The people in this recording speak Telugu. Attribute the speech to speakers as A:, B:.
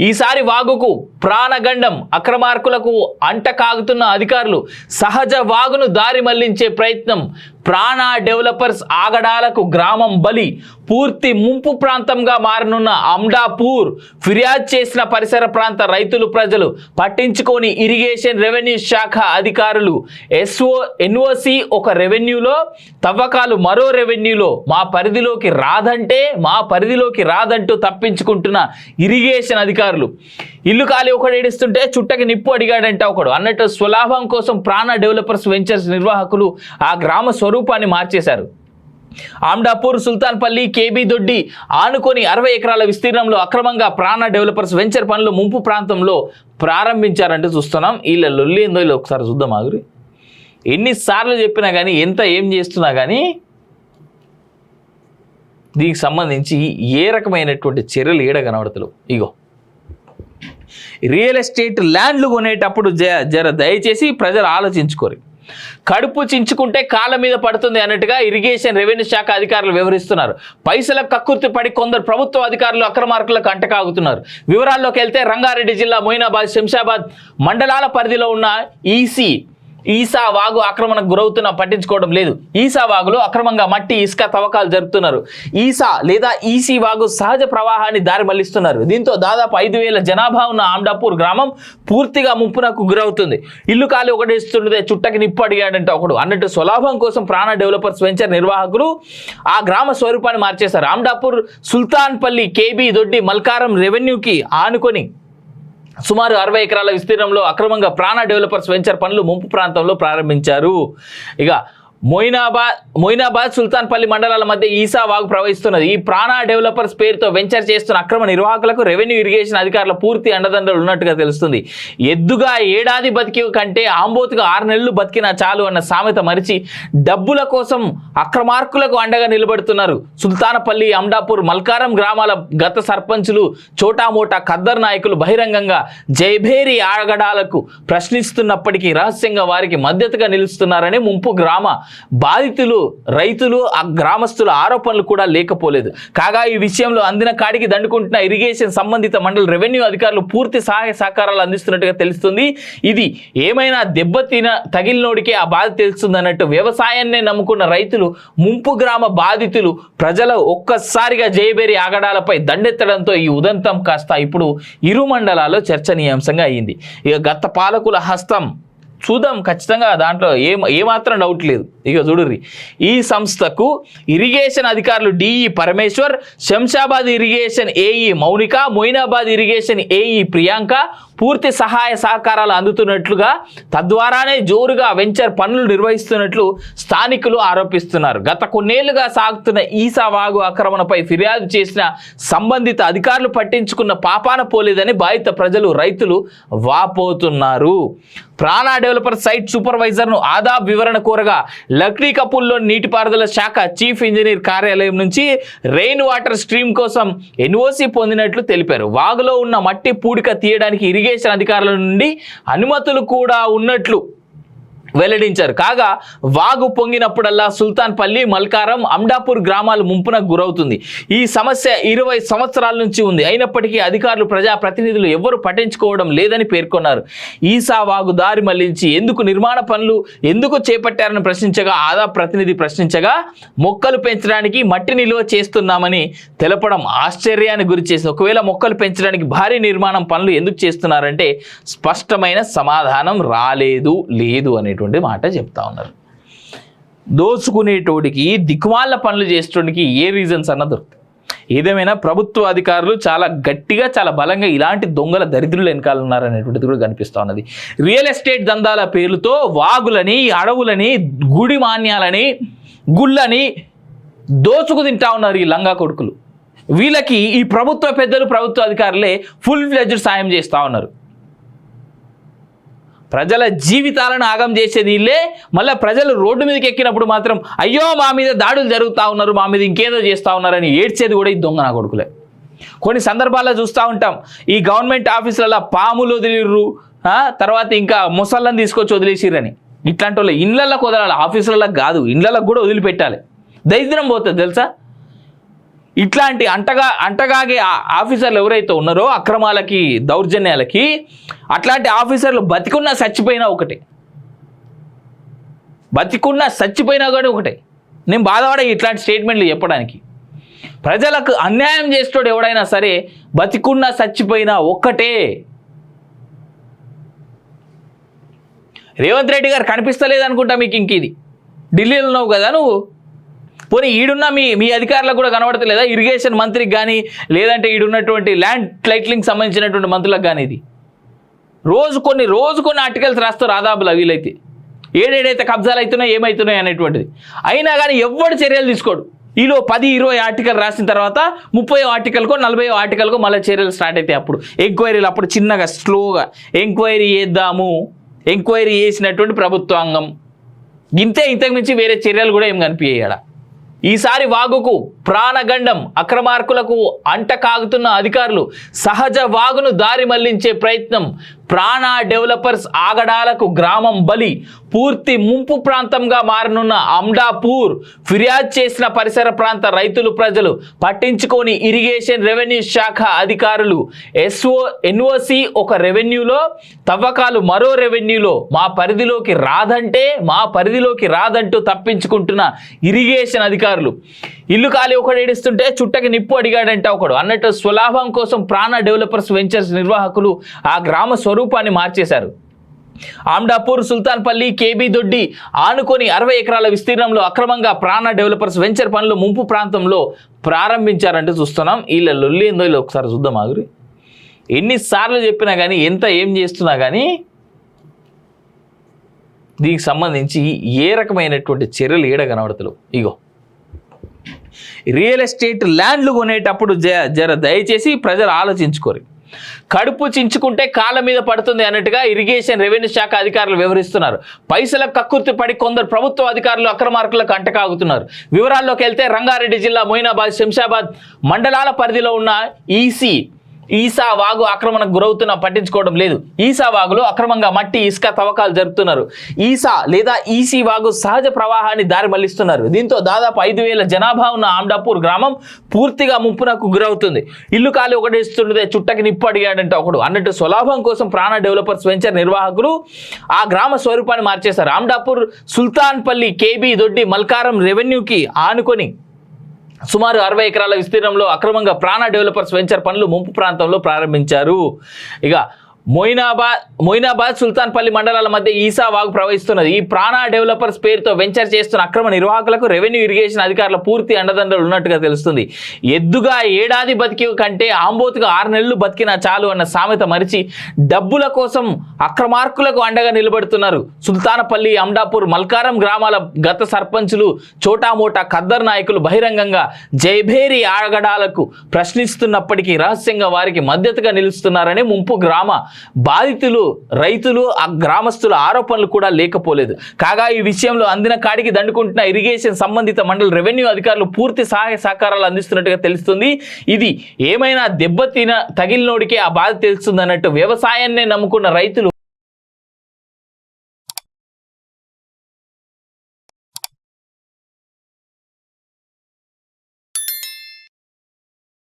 A: ఈసారి వాగుకు ప్రాణగండం. అక్రమార్కులకు అంటకాగుతున్న అధికారులు సహజ వాగును దారి మళ్లించే ప్రయత్నం. ప్రాణ డెవలపర్స్ ఆగడాలకు గ్రామం బలి. పూర్తి ముంపు ప్రాంతంగా మారనున్న అమ్డాపూర్. ఫిర్యాదు చేసిన పరిసర ప్రాంత రైతులు ప్రజలు పట్టించుకొని ఇరిగేషన్ రెవెన్యూ శాఖ అధికారులు. ఎన్ఓసి ఒక రెవెన్యూలో, తవ్వకాలు మరో రెవెన్యూలో. మా పరిధిలోకి రాదంటూ తప్పించుకుంటున్న ఇరిగేషన్ అధికారులు. ఇల్లు ఖాళీ ఒకడు ఏడుస్తుంటే చుట్టకి నిప్పు అడిగాడంట ఒకడు అన్నట్టు స్వలాభం కోసం ప్రాణ డెవలపర్స్ వెంచర్స్ నిర్వాహకులు ఆ గ్రామ స్వరూపాన్ని మార్చేశారు. ఆమ్డాపూర్, సుల్తాన్పల్లి, కేబీ దొడ్డి ఆనుకొని 60 ఎకరాల విస్తీర్ణంలో అక్రమంగా ప్రాణ డెవలపర్స్ వెంచర్ పనులు ముంపు ప్రాంతంలో ప్రారంభించారంటూ చూస్తున్నాం. వీళ్ళ లొల్లి ఏందో వీళ్ళు ఒకసారి చూద్దాం ఆగురి. ఎన్నిసార్లు చెప్పినా కానీ, ఎంత ఏం చేస్తున్నా కానీ దీనికి సంబంధించి ఏ రకమైనటువంటి చర్యలు ఏడ కనబడతలేవు. ఇగో రియల్ ఎస్టేట్ ల్యాండ్లు కొనేటప్పుడు జర దయచేసి ప్రజలు ఆలోచించుకోరు. కడుపు చించుకుంటే కాళ్ళ మీద పడుతుంది అన్నట్టుగా ఇరిగేషన్ రెవెన్యూ శాఖ అధికారులు వివరిస్తున్నారు. పైసలకు కక్కుర్తి పడి కొందరు ప్రభుత్వ అధికారులు అక్రమార్కులకు అంటకాగుతున్నారు. వివరాల్లోకి వెళ్తే రంగారెడ్డి జిల్లా మొయినాబాద్, శంషాబాద్ మండలాల పరిధిలో ఉన్న ఈసా వాగు ఆక్రమణకు గురవుతున్నా పట్టించుకోవడం లేదు. ఈసా వాగులో అక్రమంగా మట్టి, ఇసుక తవ్వకాలు జరుపుతున్నారు. ఈసా లేదా ఈసీ వాగు సహజ ప్రవాహాన్ని దారి మళ్లిస్తున్నారు. దీంతో దాదాపు 5,000 జనాభా ఉన్న ఆమ్డాపూర్ గ్రామం పూర్తిగా ముంపునకు గురవుతుంది. ఇల్లు ఖాళీ ఒకటేస్తుంటే చుట్టకి నిప్పు అడిగాడంటే ఒకడు అన్నట్టు స్వలాభం కోసం ప్రాణ డెవలపర్స్ వెంచర్ నిర్వాహకులు ఆ గ్రామ స్వరూపాన్ని మార్చేశారు. ఆమ్డాపూర్, సుల్తాన్పల్లి, కేబీ దొడ్డి, మల్కారం రెవెన్యూకి ఆనుకొని సుమారు 60 ఎకరాల విస్తీర్ణంలో అక్రమంగా ప్రాణ డెవలపర్స్ వెంచర్ పనులు ముంపు ప్రాంతంలో ప్రారంభించారు. ఇక మొయినాబాద్, సుల్తాన్పల్లి మండలాల మధ్య ఈసా వాగు ప్రవహిస్తున్నది. ఈ ప్రాణ డెవలపర్స్ పేరుతో వెంచర్ చేస్తున్న అక్రమ నిర్వాహకులకు రెవెన్యూ ఇరిగేషన్ అధికారుల పూర్తి అండదండలు ఉన్నట్టుగా తెలుస్తుంది. ఎద్దుగా ఏడాది బతికి కంటే ఆంబోతుగా 6 నెలలు బతికినా చాలు అన్న సామెత మరిచి డబ్బుల కోసం అక్రమార్కులకు అండగా నిలబడుతున్నారు. సుల్తానపల్లి, అమ్డాపూర్, మల్కారం గ్రామాల గత సర్పంచులు, చోటామోటా ఖద్దర్ నాయకులు బహిరంగంగా జైభేరి ఆగడాలకు ప్రశ్నిస్తున్నప్పటికీ రహస్యంగా వారికి మద్దతుగా నిలుస్తున్నారని ముంపు గ్రామ బాధితులు, రైతులు, ఆ గ్రామస్తుల ఆరోపణలు కూడా లేకపోలేదు. కాగా ఈ విషయంలో అందిన కాడికి దండుకుంటున్న ఇరిగేషన్ సంబంధిత మండల రెవెన్యూ అధికారులు పూర్తి సహాయ సహకారాలు అందిస్తున్నట్టుగా తెలుస్తుంది. ఇది ఏమైనా తగిలినోడికే ఆ బాధ తెలుస్తుంది అన్నట్టు వ్యవసాయాన్నే నమ్ముకున్న రైతులు, ముంపు గ్రామ బాధితులు, ప్రజలు ఒక్కసారిగా జయబేరి ఆగడాలపై దండెత్తడంతో ఈ ఉదంతం కాస్త ఇప్పుడు ఇరు మండలాల్లో చర్చనీయాంశంగా అయింది. ఇక గత పాలకుల హస్తం చూద్దాం ఖచ్చితంగా, దాంట్లో ఏమాత్రం డౌట్ లేదు. ఇక చూడుర్రి, ఈ సంస్థకు ఇరిగేషన్ అధికారులు DE Parameshwar, Shamshabad irrigation AE Mounika, Moinabad irrigation AE Priyanka పూర్తి సహాయ సహకారాలు అందుతున్నట్లుగా, తద్వారానే జోరుగా వెంచర్ పనులు నిర్వహిస్తున్నట్లు స్థానికులు ఆరోపిస్తున్నారు. గత కొన్నేళ్లుగా సాగుతున్న ఈసా వాగు ఆక్రమణపై ఫిర్యాదు చేసిన సంబంధిత అధికారులు పట్టించుకున్న పాపాన పోలేదని బాధిత ప్రజలు, రైతులు వాపోతున్నారు. ప్రాణ డెవలపర్ సైట్ సూపర్వైజర్ను ఆదాబ్ వివరణ కోరగా లక్డీ కపూర్లోని నీటిపారుదల శాఖ చీఫ్ ఇంజనీర్ కార్యాలయం నుంచి రెయిన్ వాటర్ స్ట్రీమ్ కోసం ఎన్ఓసి పొందినట్లు తెలిపారు. వాగులో ఉన్న మట్టి పూడిక తీయడానికి ఇరిగేషన్ అధికారుల నుండి అనుమతులు కూడా ఉన్నట్లు వెల్లడించారు. కాగా వాగు పొంగినప్పుడల్లా సుల్తాన్పల్లి, మల్కారం, అమ్డాపూర్ గ్రామాలు ముంపునకు గురవుతుంది. ఈ సమస్య 20 సంవత్సరాల నుంచి ఉంది. అయినప్పటికీ అధికారులు, ప్రజాప్రతినిధులు ఎవరు పట్టించుకోవడం లేదని పేర్కొన్నారు. ఈసా వాగు దారి మళ్లించి ఎందుకు నిర్మాణ పనులు ఎందుకు చేపట్టారని ప్రశ్నించగా, ఆదా ప్రతినిధి ప్రశ్నించగా మొక్కలు పెంచడానికి మట్టి నిల్వ చేస్తున్నామని తెలపడం ఆశ్చర్యాన్ని గురిచేసింది. ఒకవేళ మొక్కలు పెంచడానికి భారీ నిర్మాణం పనులు ఎందుకు చేస్తున్నారంటే స్పష్టమైన సమాధానం లేదు అనే మాట చెప్తా ఉన్నారు. దోచుకునేటోడికి, దిక్కుమాల పనులు చేసేటోడికి ఏ రీజన్స్ అన్న దొరుకుతాయి. ఏదేమైనా ప్రభుత్వ అధికారులు చాలా గట్టిగా, చాలా బలంగా ఇలాంటి దొంగల దరిద్రులు వెనకాల ఉన్నారనేటువంటిది కూడా కనిపిస్తూ ఉన్నది. రియల్ ఎస్టేట్ దందాల పేరుతో వాగులని, అడవులని, గుడి మాన్యాలని, గుళ్ళని దోచుకు తింటా ఉన్నారు ఈ లంగా కొడుకులు. వీళ్ళకి ఈ ప్రభుత్వ పెద్దలు, ప్రభుత్వ అధికారులే ఫుల్ ఫ్లెడ్జ్డ్ సాయం చేస్తూ ఉన్నారు. ప్రజల జీవితాలను ఆగం చేసేది వీళ్ళే. మళ్ళీ ప్రజలు రోడ్డు మీదకి ఎక్కినప్పుడు మాత్రం అయ్యో మా మీద దాడులు జరుగుతూ ఉన్నారు, మా మీద ఇంకేదో చేస్తూ ఉన్నారని ఏడ్చేది కూడా ఈ దొంగ నా కొడుకులే. కొన్ని సందర్భాల్లో చూస్తూ ఉంటాం, ఈ గవర్నమెంట్ ఆఫీసులలో పాములు వదిలిర్రు, తర్వాత ఇంకా ముసళ్ళని తీసుకొచ్చి వదిలేసిర్రని. ఇట్లాంటి వాళ్ళు ఇళ్ళకు వదలాలి, ఆఫీసులకు కాదు, ఇళ్ళకు కూడా వదిలిపెట్టాలి. దరిద్రం పోతుంది తెలుసా. ఇట్లాంటి అంటగాగే ఆఫీసర్లు ఎవరైతే ఉన్నారో అక్రమాలకి దౌర్జన్యాలకి, అట్లాంటి ఆఫీసర్లు బతికున్నా చచ్చిపోయినా ఒకటే, బతికున్నా చచ్చిపోయినా కూడా ఒకటే. నేను బాధపడే ఇట్లాంటి స్టేట్మెంట్లు చెప్పడానికి. ప్రజలకు అన్యాయం చేస్తాడు ఎవడైనా సరే, బతికున్నా చచ్చిపోయినా ఒక్కటే. రేవంత్ రెడ్డి గారు కనిపిస్తలేదు అనుకుంటా మీకు. ఇంక ఇది ఢిల్లీలో ఉన్నావు కదా నువ్వు, పోనీ ఈడున్న మీ అధికారులకు కూడా కనబడతలేదా? ఇరిగేషన్ మంత్రికి కానీ, లేదంటే ఈడున్నటువంటి ల్యాండ్ టైటిలింగ్ సంబంధించినటువంటి మంత్రులకు కానీ. ఇది రోజు కొన్ని ఆర్టికల్స్ రాస్తారు ఆదాబులు వీలైతే, ఏడేడైతే కబ్జాలు అవుతున్నాయి ఏమవుతున్నాయి అనేటువంటిది. అయినా కానీ ఎవ్వడు చర్యలు తీసుకోడు. ఈలో 10-20 ఆర్టికల్ రాసిన తర్వాత 30 ఆర్టికల్కో 40 ఆర్టికల్కో మళ్ళీ చర్యలు స్టార్ట్ అవుతాయి. అప్పుడు ఎంక్వైరీలు, అప్పుడు చిన్నగా స్లోగా ఎంక్వైరీ చేద్దాము, ఎంక్వైరీ చేసినటువంటి ప్రభుత్వాంగం ఇంతకు మించి వేరే చర్యలు కూడా ఏం కనిపించాడ. ఈసారి వాగుకు ప్రాణగండం, అక్రమార్కులకు అంట కాగుతున్న అధికారులు సహజ వాగును దారి మళ్లించే ప్రయత్నం. ప్రాణ డెవలపర్స్ ఆగడాలకు గ్రామం బలి, పూర్తి ముంపు ప్రాంతంగా మారనున్న అమ్డాపూర్. ఫిర్యాదు చేసిన పరిసర ప్రాంత రైతులు, ప్రజలు పట్టించుకొని ఇరిగేషన్ రెవెన్యూ శాఖ అధికారులు. ఎన్ఓసి ఒక రెవెన్యూలో, తవ్వకాలు మరో రెవెన్యూలో. మా పరిధిలోకి రాదంటూ తప్పించుకుంటున్న ఇరిగేషన్ అధికారులు. ఇల్లు ఖాళీ ఒకడు ఏడుస్తుంటే చుట్టకి నిప్పు అడిగాడంట ఒకడు అన్నట్టు స్వలాభం కోసం ప్రాణ డెవలపర్స్ వెంచర్స్ నిర్వాహకులు ఆ గ్రామ స్వరూపాన్ని మార్చేశారు. ఆమ్డాపూర్, సుల్తాన్పల్లి, కేబీ దొడ్డి ఆనుకొని 60 ఎకరాల విస్తీర్ణంలో అక్రమంగా ప్రాణ డెవలపర్స్ వెంచర్ పనులు ముంపు ప్రాంతంలో ప్రారంభించారంటూ చూస్తున్నాం. వీళ్ళ లొల్లి ఏందో వీళ్ళు ఒకసారి చూద్దాం ఆగురి. ఎన్నిసార్లు చెప్పినా కానీ, ఎంత ఏం చేస్తున్నా కానీ దీనికి సంబంధించి ఏ రకమైనటువంటి చర్యలు ఏడ కనబడతలు. ఇగో రియల్ ఎస్టేట్ ల్యాండ్లు కొనేటప్పుడు జర దయచేసి ప్రజలు ఆలోచించుకోరు. కడుపు చించుకుంటే కాళ్ళ మీద పడుతుంది అన్నట్టుగా ఇరిగేషన్ రెవెన్యూ శాఖ అధికారులు వ్యవహరిస్తున్నారు. పైసలకు కక్కుర్తి పడి కొందరు ప్రభుత్వ అధికారులు అక్రమార్కులకు అంటకాగుతున్నారు. వివరాల్లోకి వెళ్తే రంగారెడ్డి జిల్లా మొయినాబాద్, శంషాబాద్ మండలాల పరిధిలో ఉన్న ఈసా వాగు ఆక్రమణకు గురవుతున్నా పట్టించుకోవడం లేదు. ఈసా వాగులో అక్రమంగా మట్టి, ఇసుక తవ్వకాలు జరుపుతున్నారు. ఈసా లేదా ఈసీ వాగు సహజ ప్రవాహాన్ని దారి మళ్లిస్తున్నారు. దీంతో దాదాపు 5,000 జనాభా ఉన్న ఆమ్డాపూర్ గ్రామం పూర్తిగా ముంపునకు గురవుతుంది. ఇల్లు ఖాళీ ఒకటేస్తుంటే చుట్టకి నిప్పు అడిగాడంటే ఒకడు అన్నట్టు స్వలాభం కోసం ప్రాణ డెవలపర్స్ వెంచర్ నిర్వాహకులు ఆ గ్రామ స్వరూపాన్ని మార్చేశారు. ఆమ్డాపూర్, సుల్తాన్పల్లి, కేబీ దొడ్డి, మల్కారం రెవెన్యూకి ఆనుకొని సుమారు 60 ఎకరాల విస్తీర్ణంలో అక్రమంగా ప్రాణ డెవలపర్స్ వెంచర్ పనులు ముంపు ప్రాంతంలో ప్రారంభించారు. ఇక మొయినాబాద్, సుల్తాన్పల్లి మండలాల మధ్య ఈసా వాగు ప్రవహిస్తున్నది. ఈ ప్రాణ డెవలపర్స్ పేరుతో వెంచర్ చేస్తున్న అక్రమ నిర్వాహకులకు రెవెన్యూ ఇరిగేషన్ అధికారుల పూర్తి అండదండలు ఉన్నట్టుగా తెలుస్తుంది. ఎద్దుగా ఏడాది బతికి కంటే ఆంబోతుగా 6 నెలలు బతికినా చాలు అన్న సామెత మరిచి డబ్బుల కోసం అక్రమార్కులకు అండగా నిలబడుతున్నారు. సుల్తానపల్లి, అమ్డాపూర్, మల్కారం గ్రామాల గత సర్పంచులు, చోటామోటా ఖద్దర్ నాయకులు బహిరంగంగా జైభేరి ఆగడాలకు ప్రశ్నిస్తున్నప్పటికీ రహస్యంగా వారికి మద్దతుగా నిలుస్తున్నారని ముంపు గ్రామ బాధితులు, రైతులు, ఆ గ్రామస్తుల ఆరోపణలు కూడా లేకపోలేదు. కాగా ఈ విషయంలో అందిన కాడికి దండుకుంటున్న ఇరిగేషన్ సంబంధిత మండల రెవెన్యూ అధికారులు పూర్తి సహాయ సహకారాలు అందిస్తున్నట్టుగా తెలుస్తుంది. ఇది ఏమైనా తగిలినోడికే ఆ బాధ తెలుస్తుంది అన్నట్టు వ్యవసాయాన్నే నమ్ముకున్న రైతులు